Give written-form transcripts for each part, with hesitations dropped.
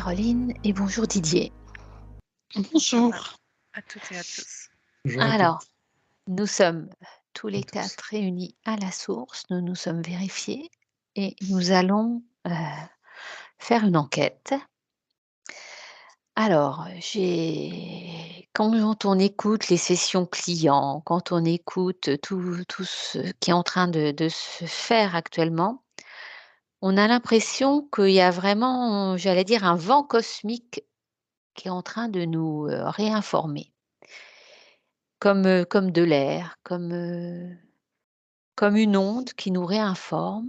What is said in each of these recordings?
Caroline et bonjour Didier. Bonjour. À toutes et à tous. Bonjour à Alors, toutes nous sommes tous et les tous. 4 réunis à la source, nous nous sommes vérifiés et nous allons, faire une enquête. Alors, j'ai quand on écoute les sessions clients, quand on écoute tout ce qui est en train de se faire actuellement, on a l'impression qu'il y a vraiment, j'allais dire, un vent cosmique qui est en train de nous, réinformer. Comme de l'air, comme une onde qui nous réinforme.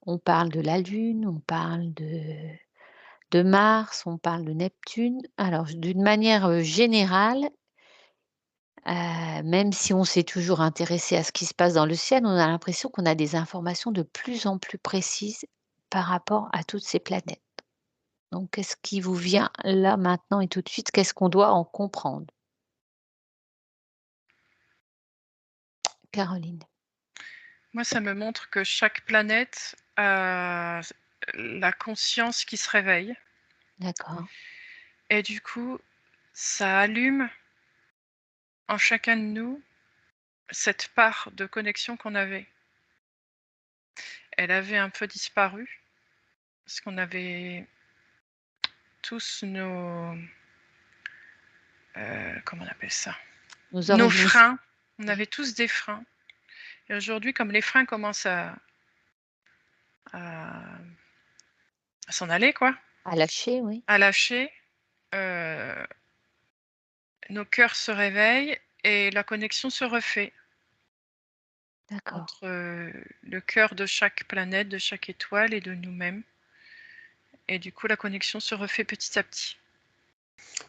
On parle de la Lune, on parle de Mars, on parle de Neptune. Alors d'une manière, générale, même si on s'est toujours intéressé à ce qui se passe dans le ciel, on a l'impression qu'on a des informations de plus en plus précises par rapport à toutes ces planètes. Donc qu'est-ce qui vous vient là, maintenant et tout de suite? Qu'est-ce qu'on doit en comprendre? Caroline. Moi, ça me montre que chaque planète a la conscience qui se réveille D'accord, et du coup, ça allume en chacun de nous cette part de connexion qu'on avait. Elle avait un peu disparu parce qu'on avait tous nos, comment on appelle ça? nos Nos origines. freins. On Oui. avait tous des freins. Et aujourd'hui, comme les freins commencent à s'en aller, quoi, À lâcher, oui. à lâcher, nos cœurs se réveillent et la connexion se refait D'accord. entre le cœur de chaque planète, de chaque étoile et de nous-mêmes. Et du coup, la connexion se refait petit à petit.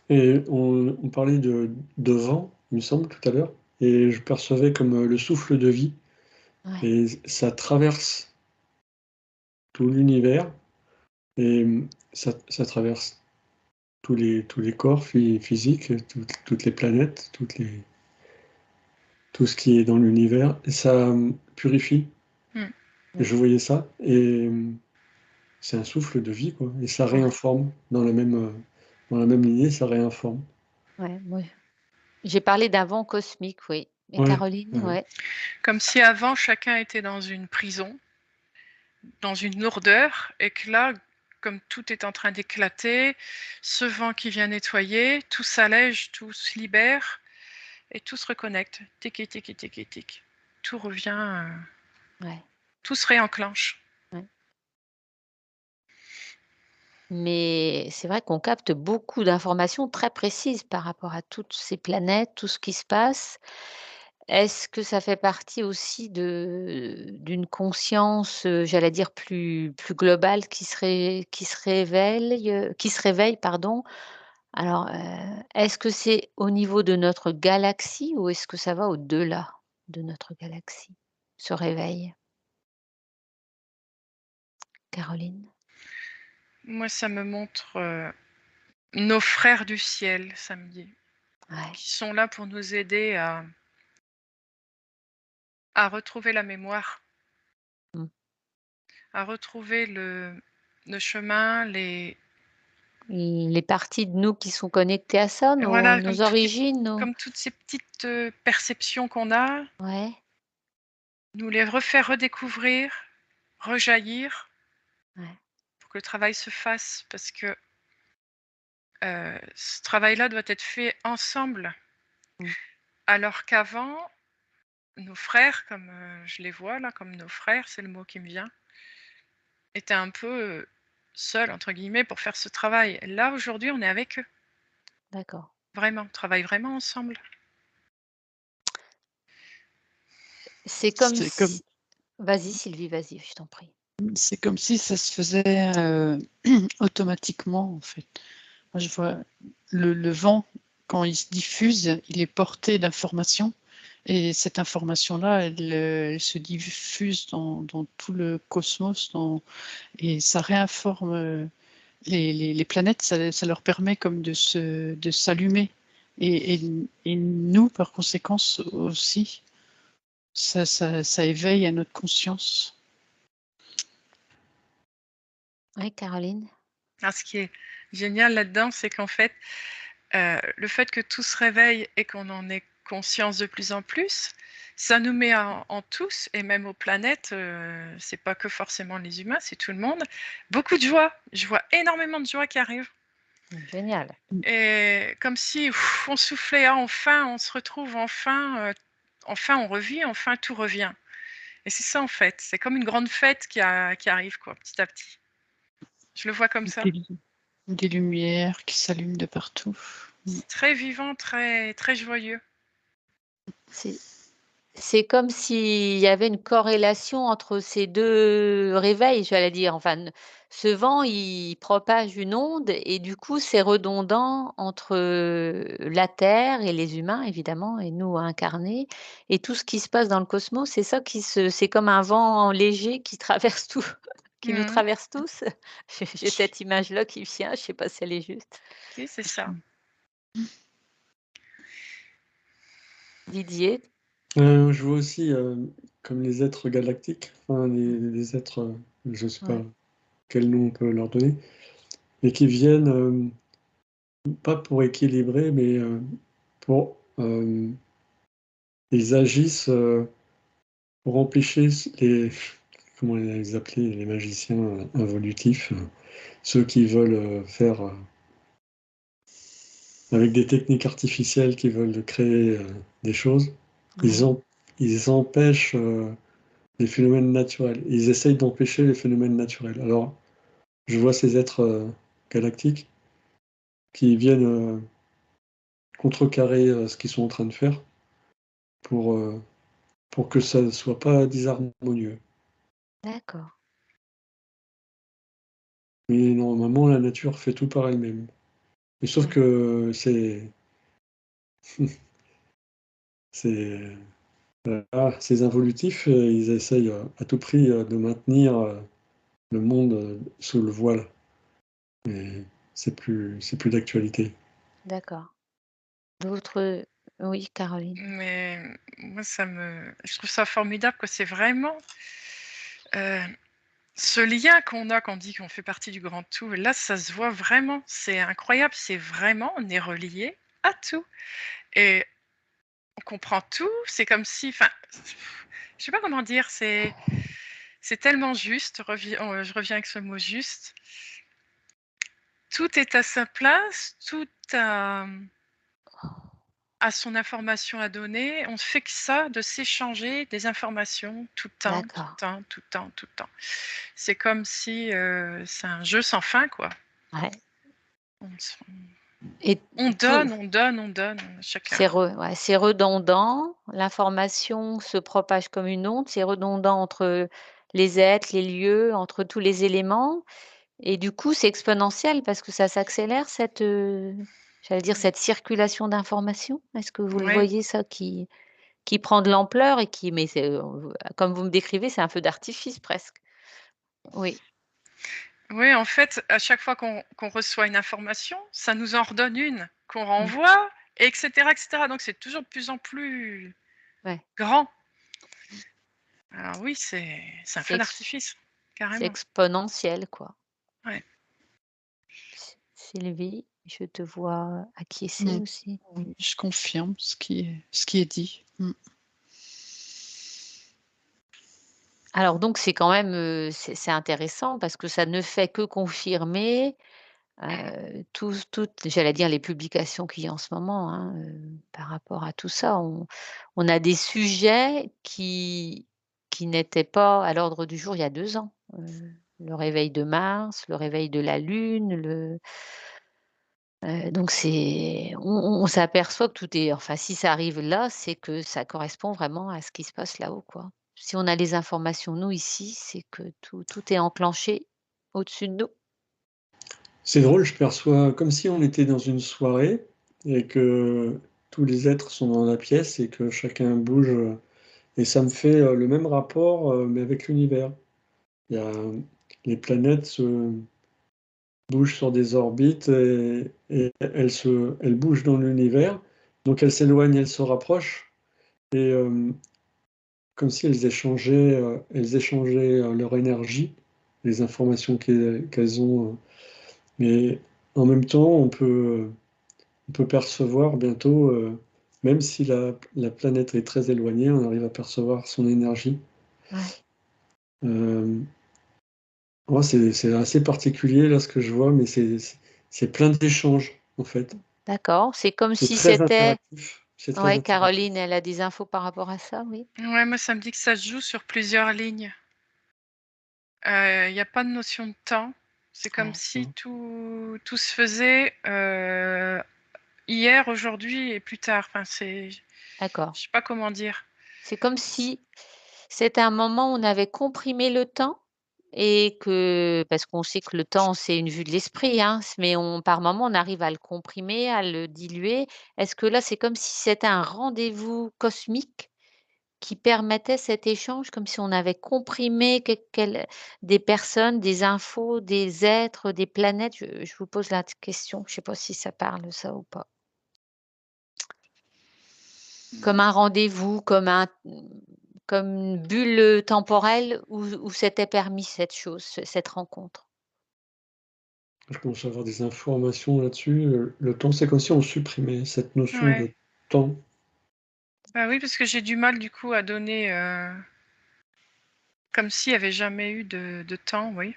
Et on parlait de vent, il me semble, tout à l'heure, et je percevais comme le souffle de vie, Ouais, et ça traverse tout l'univers, et ça traverse tous les corps physiques, toutes les planètes, tout ce qui est dans l'univers, et ça purifie. Mm. Et je voyais ça, et c'est un souffle de vie, quoi, et ça ouais, réinforme dans la même lignée, ça réinforme. ouais, ouais. J'ai parlé d'un vent cosmique, oui. Et Ouais, Caroline, ouais. ouais. Comme si avant, chacun était dans une prison, dans une lourdeur, et que là, comme tout est en train d'éclater, ce vent qui vient nettoyer, tout s'allège, tout se libère, et tout se reconnecte. Tic, tic, tic, tic. Tout revient, Ouais, tout se réenclenche. ouais. Mais c'est vrai qu'on capte beaucoup d'informations très précises par rapport à toutes ces planètes, tout ce qui se passe. Est-ce que ça fait partie aussi d'une conscience, j'allais dire plus globale qui se réveille, pardon? Alors, est-ce que c'est au niveau de notre galaxie ou est-ce que ça va au-delà de notre galaxie, ce réveil? Caroline? Moi, ça me montre nos frères du ciel, ça me dit, Ouais, qui sont là pour nous aider à retrouver la mémoire, mmh. à retrouver le chemin, Les parties de nous qui sont connectées à ça, et voilà, nos origines, nos comme toutes ces petites perceptions qu'on a, ouais, nous les refaire redécouvrir, rejaillir, ouais, pour que le travail se fasse, parce que ce travail-là doit être fait ensemble, mmh, alors qu'avant, nos frères, comme je les vois là, comme nos frères, c'est le mot qui me vient, étaient un peu seuls, entre guillemets, pour faire ce travail. Là, aujourd'hui, on est avec eux, d'accord. vraiment, on travaille vraiment ensemble. C'est comme C'est comme si vas-y Sylvie, vas-y, je t'en prie. c'est comme si ça se faisait, automatiquement, en fait. Moi, je vois le vent, quand il se diffuse, il est porté d'informations et cette information-là, elle se diffuse dans tout le cosmos, et ça réinforme, les planètes, ça leur permet comme de s'allumer et nous, par conséquence, aussi, ça éveille à notre conscience. Oui, Caroline? Alors, ce qui est génial là-dedans, c'est qu'en fait, le fait que tout se réveille et qu'on en ait conscience de plus en plus, ça nous met en tous, et même aux planètes, c'est pas que forcément les humains, c'est tout le monde, beaucoup de joie. Je vois énormément de joie qui arrive. Génial. Et comme si on soufflait, ah, enfin, on se retrouve, enfin, enfin on revit, enfin tout revient. Et c'est ça en fait, c'est comme une grande fête qui arrive quoi, petit à petit. Je le vois comme ça. Des lumières qui s'allument de partout. C'est très vivant, très, très joyeux. C'est comme s'il y avait une corrélation entre ces 2 réveils, j'allais dire. Enfin, ce vent, il propage une onde et du coup, c'est redondant entre, la Terre et les humains évidemment et nous incarnés et tout ce qui se passe dans le cosmos, c'est ça c'est comme un vent léger qui traverse tout, qui nous Mhm. traverse tous. J'ai cette image-là qui vient, je sais pas si elle est juste. Si, c'est ça. Didier? Je vois aussi comme les êtres galactiques, enfin les êtres, je ne sais pas Ouais. quel nom on peut leur donner, mais qui viennent pas pour équilibrer, mais pour ils agissent pour empêcher les comment les appeler les magiciens involutifs, ceux qui veulent faire avec des techniques artificielles qui veulent créer des choses, ils, Ouais. ils empêchent les phénomènes naturels. Ils essayent d'empêcher les phénomènes naturels. Alors, je vois ces êtres galactiques qui viennent contrecarrer ce qu'ils sont en train de faire pour, euh, pour que ça ne soit pas disharmonieux. D'accord. Mais normalement, la nature fait tout par elle-même. Mais sauf Ouais. que c'est, ces involutifs, ils essayent à tout prix de maintenir le monde sous le voile. Mais c'est plus d'actualité. D'accord. D'autres oui, Caroline? Mais moi, je trouve ça formidable que c'est vraiment ce lien qu'on a quand on dit qu'on fait partie du grand tout. Là, ça se voit vraiment. C'est incroyable. C'est vraiment, on est relié à tout. Et on comprend tout. C'est comme si, enfin, je sais pas comment dire. C'est tellement juste. Je reviens avec ce mot juste. Tout est à sa place. Tout a son information à donner. On fait que ça, de s'échanger des informations tout le temps, tout D'accord. le temps, tout le temps, tout le temps. C'est comme si c'est un jeu sans fin, quoi. Ouais On, et on tout donne, on donne, on donne, chacun. c'est redondant, l'information se propage comme une onde, c'est redondant entre les êtres, les lieux, entre tous les éléments et du coup, c'est exponentiel parce que ça s'accélère j'allais dire cette circulation d'informations. Est-ce que vous le Oui, voyez ça qui prend de l'ampleur et qui mais c'est, comme vous me décrivez, c'est un feu d'artifice presque. Oui. oui, en fait, à chaque fois qu'on reçoit une information, ça nous en redonne une qu'on Mmh. renvoie, etc., etc. Donc c'est toujours de plus en plus Ouais. grand. Alors oui, c'est un C'est feu ex d'artifice, c'est carrément. exponentiel, quoi. Ouais. Sylvie, je te vois acquiescer Mm. aussi. Oui, je confirme ce qui est dit. Alors donc c'est quand même, c'est intéressant parce que ça ne fait que confirmer, toutes j'allais dire les publications qu'il y a en ce moment, hein, par rapport à tout ça. On a des sujets qui n'étaient pas à l'ordre du jour il y a 2 ans. Le réveil de Mars, le réveil de la Lune, donc on s'aperçoit que tout est enfin si ça arrive là, c'est que ça correspond vraiment à ce qui se passe là-haut, quoi. Si on a les informations, nous, ici, c'est que tout est enclenché au-dessus de nous. C'est drôle, je perçois comme si on était dans une soirée et que tous les êtres sont dans la pièce et que chacun bouge. Et ça me fait le même rapport, mais avec l'univers. Il y a, les planètes bougent sur des orbites et elles bougent dans l'univers. Donc elles s'éloignent, elles se rapprochent. Et comme si elles échangeaient leur énergie, les informations qu'elles ont. Mais en même temps, on peut percevoir bientôt, même si la planète est très éloignée, on arrive à percevoir son énergie. Ouais. Moi, c'est assez particulier là ce que je vois, mais c'est plein d'échanges en fait. D'accord. C'est comme C'est si très c'était interactif. C'est très ouais, interactif. Caroline, elle a des infos par rapport à ça, oui? Ouais, moi, ça me dit que ça se joue sur plusieurs lignes. Il y a pas de notion de temps. C'est comme Ouais. si tout se faisait hier, aujourd'hui et plus tard. Enfin, je D'accord. sais pas comment dire. C'est comme si c'était un moment où on avait comprimé le temps et que parce qu'on sait que le temps, c'est une vue de l'esprit, hein, mais par moment, on arrive à le comprimer, à le diluer. Est-ce que là, c'est comme si c'était un rendez-vous cosmique qui permettait cet échange, comme si on avait comprimé des personnes, des infos, des êtres, des planètes? Je vous pose la question, je ne sais pas si ça parle ça ou pas. Comme un rendez-vous, comme une bulle, temporelle où s'était permis cette chose, cette rencontre. Je commence à avoir des informations là-dessus. Le temps, c'est comme si on supprimait cette notion Ouais. de temps. Bah oui, parce que j'ai du mal du coup à donner comme s'il n'y avait jamais eu de temps, oui.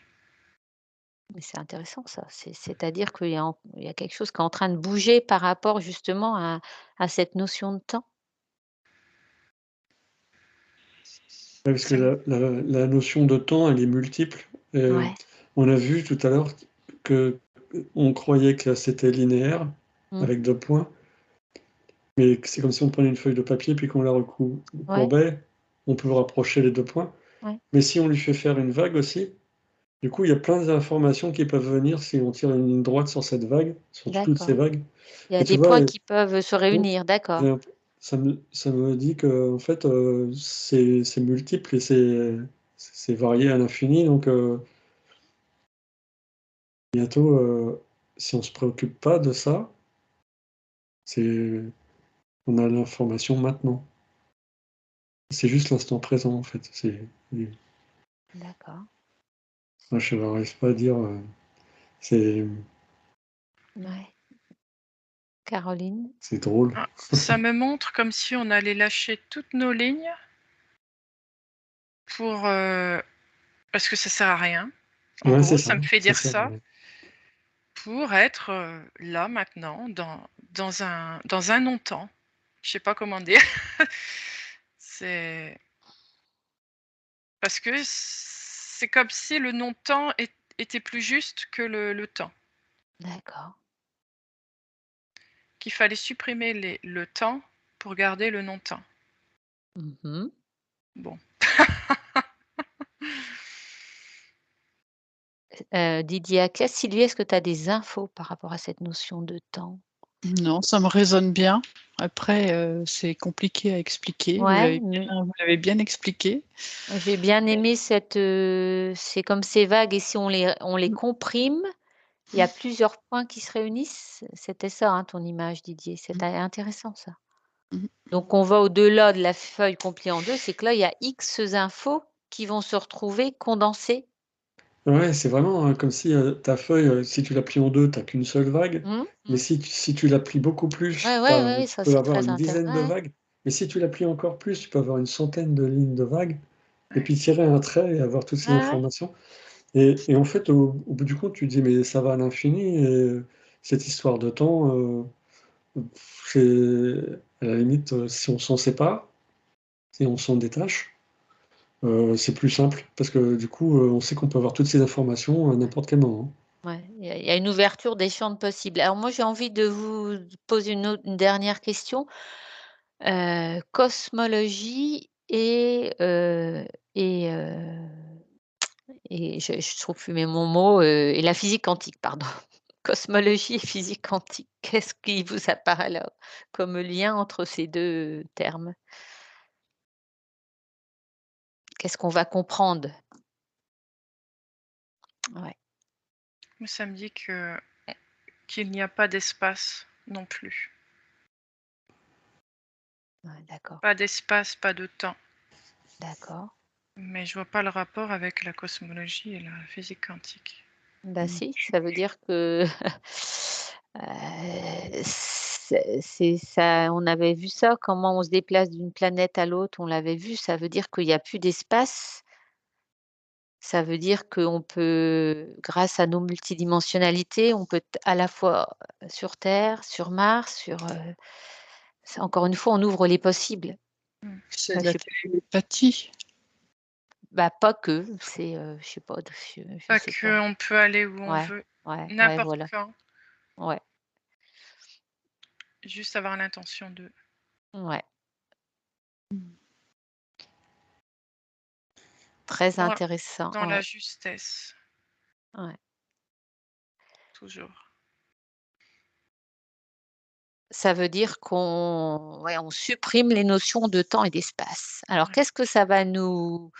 Mais c'est intéressant ça, c'est-à-dire il y a quelque chose qui est en train de bouger par rapport justement à cette notion de temps? Ouais, parce que Ça me- la notion de temps, elle est multiple. Ouais. On a vu tout à l'heure que on croyait que c'était linéaire, Mmh. avec 2 points, mais c'est comme si on prenait une feuille de papier puis qu'on la Ouais, courbait, on peut rapprocher les 2 points. ouais. Mais si on lui fait faire une vague aussi, du coup, il y a plein d'informations qui peuvent venir si on tire une ligne droite sur cette vague, sur toutes ces D'accord. vagues. Il y a Et tu des vois, points qui peuvent se donc, réunir, d'accord. ça me dit que en fait, c'est multiple et c'est varié à l'infini. Donc, bientôt, si on se préoccupe pas de ça, c'est on a l'information maintenant. C'est juste l'instant présent, en fait. D'accord. Moi, je n'arrive pas à dire, c'est Ouais. Caroline? c'est drôle. Ah, ça me montre comme si on allait lâcher toutes nos lignes pour parce que ça sert à rien. En Ouais, gros, c'est ça, ça me fait ça dire sert à ça rien. pour être là maintenant dans un non-temps. Je sais pas comment dire. C'est parce que c'est comme si le non-temps était plus juste que le temps. D'accord. Qu'il fallait supprimer le temps pour garder le non-temps. Mmh. Bon. Didier Aquès, Sylvie, est-ce que tu as des infos par rapport à cette notion de temps? Non, ça me résonne bien. Après, c'est compliqué à expliquer. Ouais, Vous l'avez bien expliqué. j'ai bien aimé c'est comme ces vagues et si on les comprime, il y a plusieurs points qui se réunissent. C'était ça, hein, ton image, Didier. C'est intéressant ça. Mmh. Donc on va au-delà de la feuille qu'on plie en 2, c'est que là, il y a X infos qui vont se retrouver condensées. Ouais, c'est vraiment, comme si, ta feuille, si tu la plies en 2, tu as qu'une seule vague. Mmh, Mais mmh. si tu la plies beaucoup Ouais, plus, ouais, ouais, ouais, tu ça peux c'est avoir très une intéressant. dizaine de Ouais, vagues. Mais si tu la plies encore plus, tu peux avoir une centaine de lignes de vagues et Ouais. puis tirer un trait et avoir toutes ces ouais, ouais. informations. Et en fait, au bout du compte, tu te dis: «Mais ça va à l'infini» et cette histoire de temps, c'est à la limite, si on s'en sépare, si on s'en détache, c'est plus simple parce que du coup, on sait qu'on peut avoir toutes ces informations à n'importe quel moment. Ouais, il y a une ouverture des champs de possibles. Alors moi, j'ai envie de vous poser une dernière question. Cosmologie et je trouve plus mes mon mot, et la physique quantique, pardon. Cosmologie et physique quantique, qu'est-ce qui vous apparaît là, comme lien entre ces 2 termes? Qu'est-ce qu'on va comprendre? Ouais, Mais ça me dit qu'il n'y a pas d'espace non plus. ouais, d'accord, Pas d'espace, pas de temps. d'accord. Mais je vois pas le rapport avec la cosmologie et la physique quantique. Bah si, ça veut dire que c'est ça, on avait vu ça, comment on se déplace d'une planète à l'autre, on l'avait vu, ça veut dire qu'il y a plus d'espace. Ça veut dire qu'on peut, grâce à nos multidimensionnalités, on peut être à la fois sur Terre, sur Mars, c'est encore une fois, on ouvre les possibles. C'est Enfin, de je la sais télépathie. bah, pas que, c'est, je sais pas, je Pas sais pas. qu'on peut aller où on Ouais, veut, ouais, n'importe voilà. quand, Ouais, juste avoir l'intention de. ouais. Très Dans, intéressant, dans la ouais, justesse, ouais. toujours. Ça veut dire qu'on ouais, on supprime les notions de temps et d'espace. Alors Ouais. qu'est-ce que ça va nous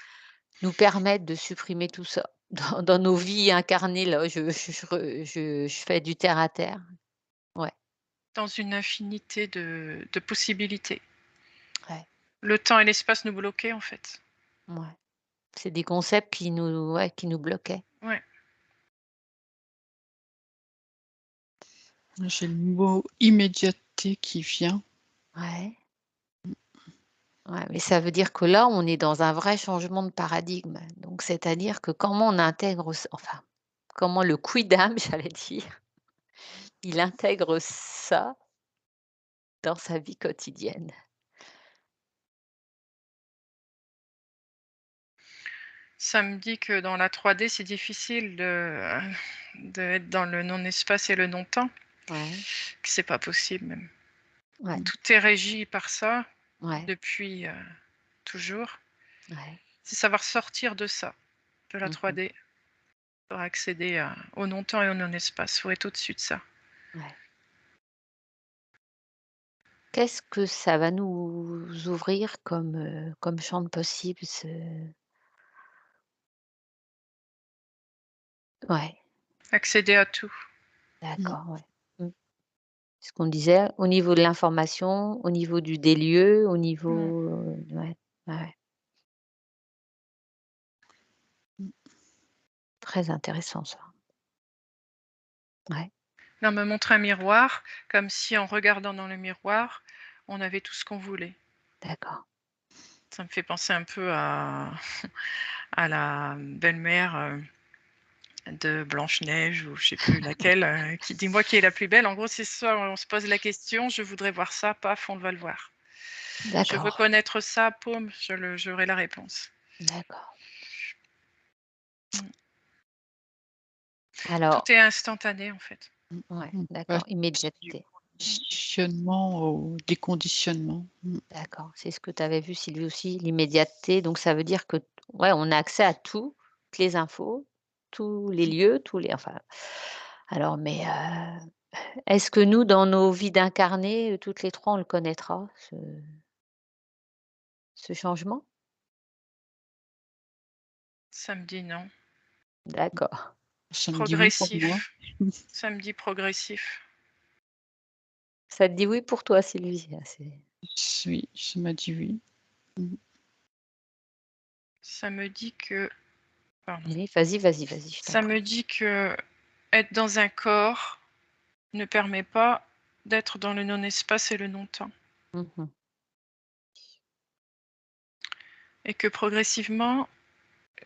permettre de supprimer tout ça dans nos vies incarnées là? Je fais du terre à terre. Ouais, Dans une infinité de possibilités. ouais, Le temps et l'espace nous bloquaient, en fait. ouais. C'est des concepts qui nous bloquaient. Ouais. J'ai le mot immédiateté qui vient. Ouais, ouais, mais ça veut dire que là, on est dans un vrai changement de paradigme. Donc c'est-à-dire que comment on intègre ç enfin, comment le quidam, j'allais dire, il intègre ça dans sa vie quotidienne. Ça me dit que dans la 3D, c'est difficile d'être dans le non-espace et le non-temps, Ouais, que c'est pas possible même. ouais, Tout est régi par ça ouais, depuis toujours. ouais. C'est savoir sortir de ça, de la Mmh. 3D, pour accéder au non-temps et au non-espace. Il faut être au-dessus de ça. Ouais. Qu'est-ce que ça va nous ouvrir comme champ de possibles ouais, Accéder à tout. Mmh. d'accord, ouais. Mmh. Ce qu'on disait, au niveau de l'information, au niveau des lieux, au Mm. niveau, ouais, ouais, ouais, Mmh. très intéressant ça. Ouais, Là, on me montre un miroir, comme si en regardant dans le miroir, on avait tout ce qu'on voulait. d'accord. Ça me fait penser un peu à la belle-mère de Blanche-Neige ou je sais plus laquelle, qui dit moi qui est la plus belle. En gros, c'est ça, on se pose la question, je voudrais voir ça, paf, on va le voir. Je veux D'accord, connaître ça, paume, j'aurai la réponse. d'accord. Mm. Alors Tout est instantané en fait. ouais, Mmh. d'accord, Passer du immédiateté. conditionnement au déconditionnement. Mmh. D'accord, c'est ce que tu avais vu Sylvie aussi, l'immédiateté, donc ça veut dire que ouais, on a accès à tout, toutes les infos, tous les lieux, tous les enfin alors mais est-ce que nous, dans nos vies d'incarnés, toutes les 3 on le connaîtra ce changement? Ça me dit non. D'accord. Ça me dit oui pour moi. Progressif. Ça me dit progressif. Ça te dit oui pour toi Sylvie? Ah c'est Oui, ça m'a dit oui. Mmh. Ça me dit que. Pardon. oui, vas-y, je t'en Ça prie. me dit que être dans un corps ne permet pas d'être dans le non-espace et le non-temps. Mmh mh. Et que progressivement,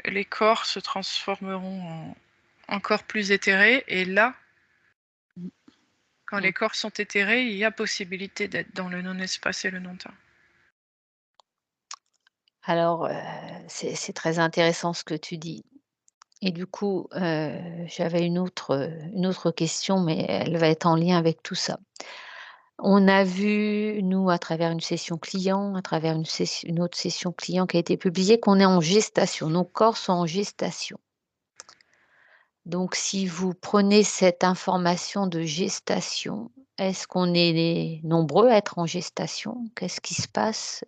les corps se transformeront en corps plus éthérés. Et là, Mmh. quand les Mmh. corps sont éthérés, il y a possibilité d'être dans le non-espace et le non-temps. Alors, c'est très intéressant ce que tu dis et du coup, j'avais une autre question, mais elle va être en lien avec tout ça. On a vu, nous, à travers une session client, à travers une autre session client qui a été publiée, qu'on est en gestation. Nos corps sont en gestation. Donc, si vous prenez cette information de gestation, est-ce qu'on est nombreux à être en gestation? Qu'est-ce qui se passe,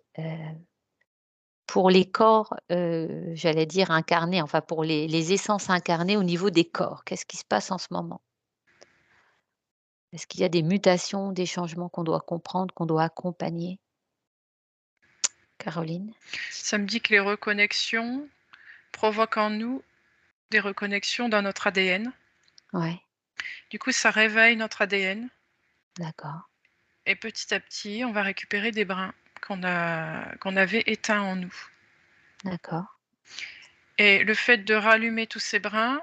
pour les corps, j'allais dire incarnés, enfin pour les essences incarnées au niveau des corps? Qu'est-ce qui se passe en ce moment? Est-ce qu'il y a des mutations, des changements qu'on doit comprendre, qu'on doit accompagner? Caroline? Ça me dit que les reconnexions provoquent en nous des reconnexions dans notre ADN. Ouais, Du coup, ça réveille notre ADN d'accord, et petit à petit, on va récupérer des brins qu'on avait éteints en nous. d'accord. Et le fait de rallumer tous ces brins,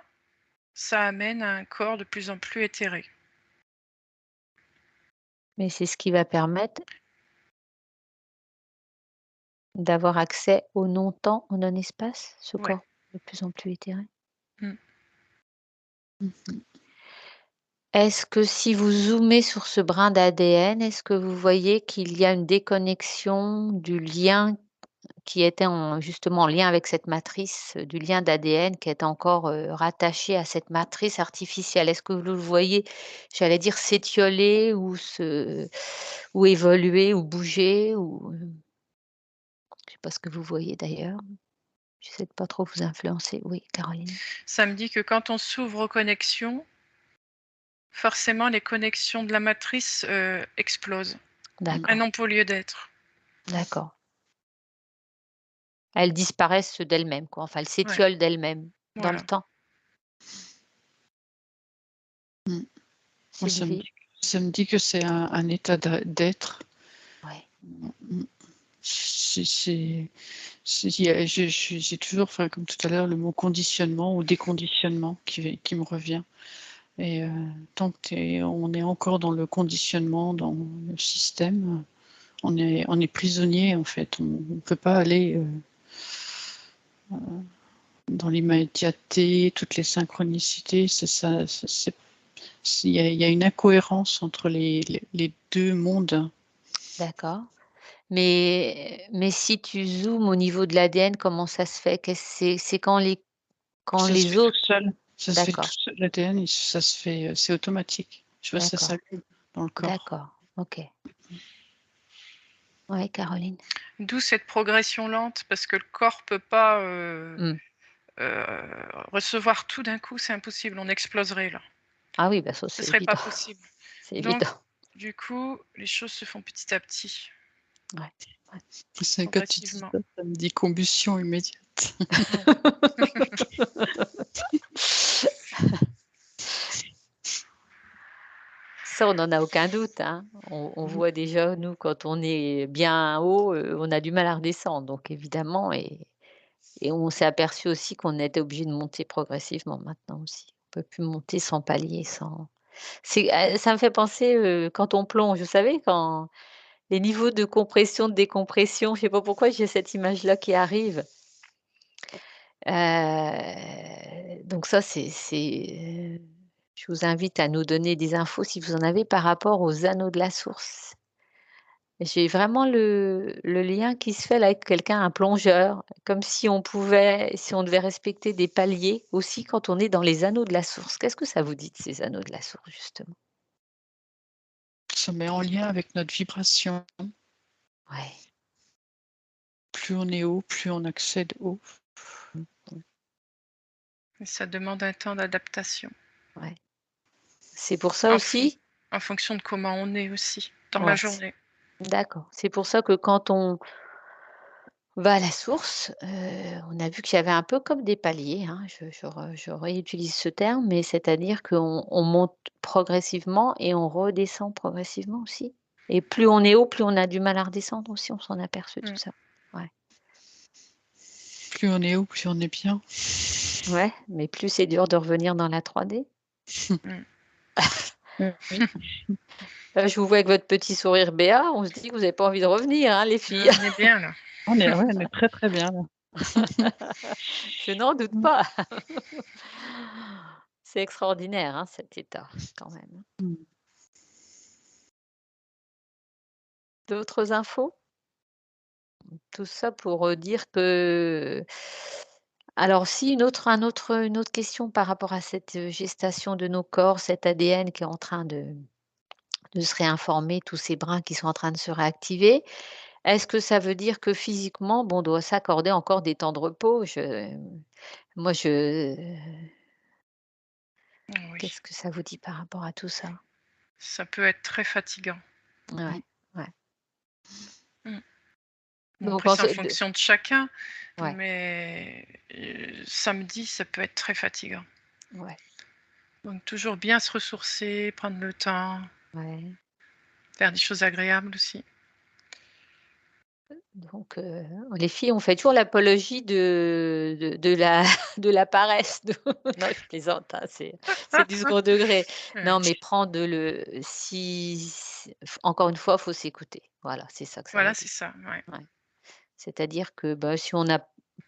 ça amène à un corps de plus en plus éthéré. Mais c'est ce qui va permettre d'avoir accès au non-temps, au non-espace, ce Ouais. corps de plus en plus éthéré? Mm. Mhm. Est-ce que si vous zoomez sur ce brin d'ADN, est-ce que vous voyez qu'il y a une déconnexion du lien qui était justement en lien avec cette matrice, du lien d'ADN qui est encore, rattaché à cette matrice artificielle? Est-ce que vous le voyez, j'allais dire s'étioler ou évoluer ou bouger ou, je sais pas ce que vous voyez d'ailleurs? J'essaie de pas trop vous influencer. Oui, Caroline? Ça me dit que quand on s'ouvre aux connexions, forcément les connexions de la matrice explosent. D'accord, Elles n'ont pas lieu d'être. d'accord. Elles disparaissent d'elles-mêmes, quoi, enfin, elles Ouais, s'étiolent d'elles-mêmes dans le voilà. temps. Mm. Moi, Sylvie? ça me dit que c'est un état d'être. Ouais, Mm. J'ai toujours, enfin, comme tout à l'heure, le mot conditionnement ou déconditionnement qui me revient. Et tant on est encore dans le conditionnement, dans le système, on est prisonnier en fait. On ne peut pas aller dans l'immédiateté, toutes les synchronicités. C'est ça. Il y a une incohérence entre les deux mondes. d'accord. Mais si tu zoomes au niveau de l'ADN, comment ça se fait? C'est quand Ça se les fait tout autres seul. Ça se fait tout d'accord, seul. L'ADN, ça se fait, c'est automatique. Je vois, ça d'accord, s'allume dans le corps. d'accord, OK. Ouais, Caroline? D'où cette progression lente, parce que le corps peut pas Mmh. recevoir tout d'un coup, c'est impossible, on exploserait là. Ah oui, bah, ça, Ce c'est serait pas évident, possible. c'est Donc, évident. du coup, les choses se font petit à petit, Ouais, ouais. C'est quand tu dis progressivement. ça, ça me dit combustion immédiate. Ouais. Ça, on n'en a aucun doute, hein. On voit déjà, nous, quand on est bien haut, on a du mal à redescendre, donc évidemment et on s'est aperçu aussi qu'on était obligé de monter progressivement maintenant aussi. On peut plus monter sans palier, sans ça me fait penser, quand on plonge, vous savez, quand les niveaux de compression, de décompression, je sais pas pourquoi j'ai cette image-là qui arrive. Donc ça, je vous invite à nous donner des infos si vous en avez par rapport aux anneaux de la source. J'ai vraiment le lien qui se fait là avec quelqu'un, un plongeur, comme si on devait respecter des paliers aussi quand on est dans les anneaux de la source. Qu'est-ce que ça vous dit de ces anneaux de la source justement? Ça met en lien avec notre vibration. Ouais. Plus on est haut, plus on accède haut. Mmh mh. Et ça demande un temps d'adaptation Ouais. C'est pour ça en, fon- aussi en fonction de comment on est aussi dans la ouais, journée. d'accord. C'est pour ça que quand on va à la source, on a vu qu'il y avait un peu comme des paliers, hein, je réutilise ce terme, mais c'est-à-dire qu'on monte progressivement et on redescend progressivement aussi. Et plus on est haut, plus on a du mal à redescendre aussi, on s'en aperçut tout Mm. ça. Ouais. Plus on est haut, plus on est bien. Ouais, mais plus c'est dur de revenir dans la 3D. Mm. Oui. Là, je vous vois avec votre petit sourire béat, on se dit que vous avez pas envie de revenir, hein, les filles? On est bien là. On est très très bien là. Je n'en doute pas. C'est extraordinaire, hein, cet état, quand même. Mm. D'autres infos? Tout ça pour, dire que alors si une autre question par rapport à cette, gestation de nos corps, cet ADN qui est en train de se réinformer, tous ces brins qui sont en train de se réactiver. Est-ce que ça veut dire que physiquement, bon, on doit s'accorder encore des temps de repos? Moi je Oui, qu'est-ce que ça vous dit par rapport à tout ça? ça peut être très fatigant. Ouais, ouais. Mm. Bon, Donc après, en c'est en fait de fonction de chacun, ouais, mais samedi, ça peut être très fatigant. ouais. Donc toujours bien se ressourcer, prendre le temps, Ouais. faire des choses agréables aussi. Donc, les filles, on fait toujours l'apologie de la de la paresse. Non, je plaisante, hein, c'est du second degré. Ouais. Non, mais prendre le encore une fois, faut s'écouter. Voilà, c'est ça que ça veut Voilà, dire. c'est ça, ouais. Ouais. C'est-à-dire que, bah, si on n'a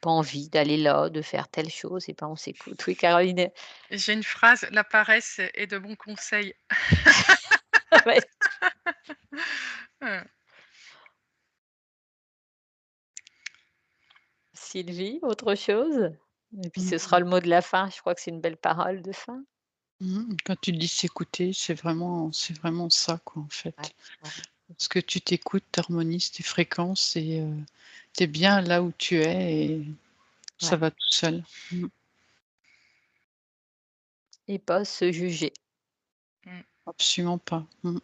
pas envie d'aller là, de faire telle chose, et ben, on s'écoute. Oui, Caroline? Et j'ai une phrase: «La paresse est de bons conseils». Ouais. Mmh. Sylvie, autre chose? Et puis ce sera Mmh. le mot de la fin. Je crois que c'est une belle parole de fin. Quand tu dis s'écouter, c'est vraiment ça, quoi, en Ouais, fait. ouais, Parce que tu t'écoutes, tu harmonises tes fréquences et tu es bien là où tu es et ça ouais. va tout seul. Mmh. Et pas se juger. Mmh. Absolument pas. Mmh.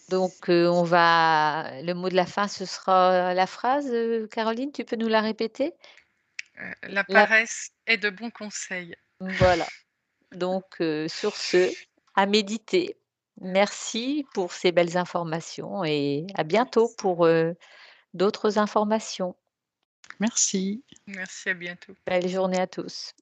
Donc, le mot de la fin, ce sera la phrase, Caroline, tu peux nous la répéter? La La paresse est de bons conseils. Voilà. Donc, sur ce, à méditer. Merci pour ces belles informations et à bientôt pour, d'autres informations. Merci. Merci, à bientôt. Belle journée à tous.